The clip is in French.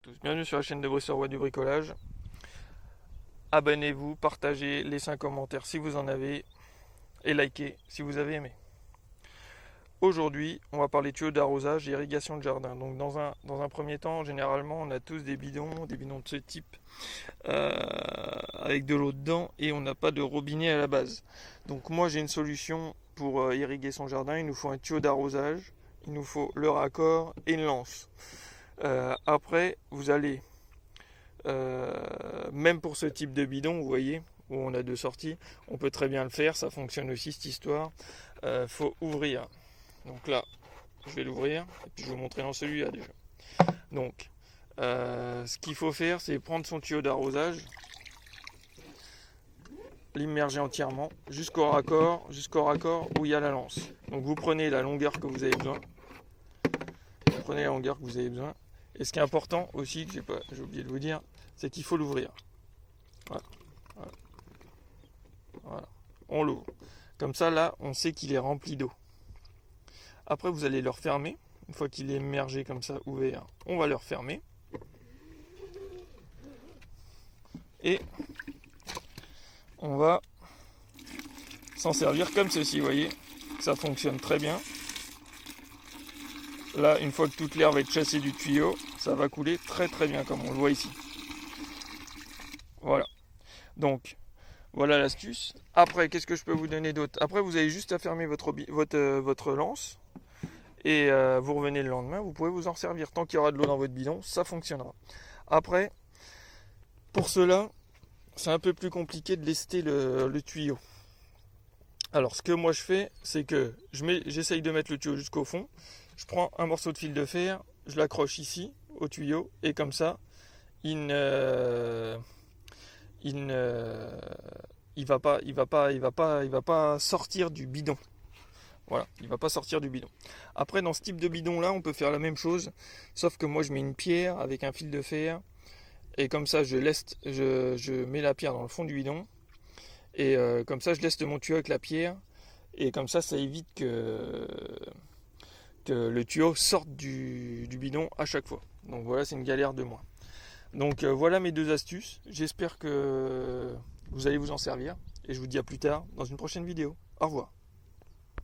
tous, bienvenue sur la chaîne de Brice Roy du bricolage. Abonnez-vous, partagez, laissez un commentaire si vous en avez et likez si vous avez aimé. Aujourd'hui, on va parler tuyaux d'arrosage et irrigation de jardin. Donc dans un premier temps, généralement, on a tous des bidons de ce type avec de l'eau dedans et on n'a pas de robinet à la base. Donc moi, j'ai une solution pour irriguer son jardin. Il nous faut un tuyau d'arrosage, il nous faut le raccord et une lance. Après, vous allez, même pour ce type de bidon, vous voyez, où on a deux sorties, on peut très bien le faire, ça fonctionne aussi cette histoire. Faut ouvrir. Donc là, je vais l'ouvrir et puis je vais vous montrer dans celui-là déjà. Donc, ce qu'il faut faire, c'est prendre son tuyau d'arrosage, l'immerger entièrement jusqu'au raccord où il y a la lance. Donc vous prenez la longueur que vous avez besoin. Et ce qui est important aussi, que j'ai oublié de vous dire, c'est qu'il faut l'ouvrir. Voilà. On l'ouvre. Comme ça, là, on sait qu'il est rempli d'eau. Après, vous allez le refermer. Une fois qu'il est immergé comme ça, ouvert, on va le refermer. Et on va s'en servir comme ceci, vous voyez. Ça fonctionne très bien. Là, une fois que toute l'air va être chassée du tuyau, ça va couler très très bien, comme on le voit ici. Voilà. Donc, voilà l'astuce. Après, qu'est-ce que je peux vous donner d'autre? Après, vous avez juste à fermer votre lance. Et vous revenez le lendemain, vous pouvez vous en servir. Tant qu'il y aura de l'eau dans votre bidon, ça fonctionnera. Après, pour cela, c'est un peu plus compliqué de lester le tuyau. Alors, ce que moi je fais, c'est que j'essaye de mettre le tuyau jusqu'au fond. Je prends un morceau de fil de fer, je l'accroche ici au tuyau et comme ça, il va pas sortir du bidon. Voilà, il va pas sortir du bidon. Après, dans ce type de bidon là, on peut faire la même chose, sauf que moi je mets une pierre avec un fil de fer et comme ça je mets la pierre dans le fond du bidon et comme ça je leste mon tuyau avec la pierre et comme ça évite que le tuyau sorte du bidon à chaque fois. Donc voilà, c'est une galère de moins. Donc voilà mes deux astuces. J'espère que vous allez vous en servir et je vous dis à plus tard dans une prochaine vidéo. Au revoir.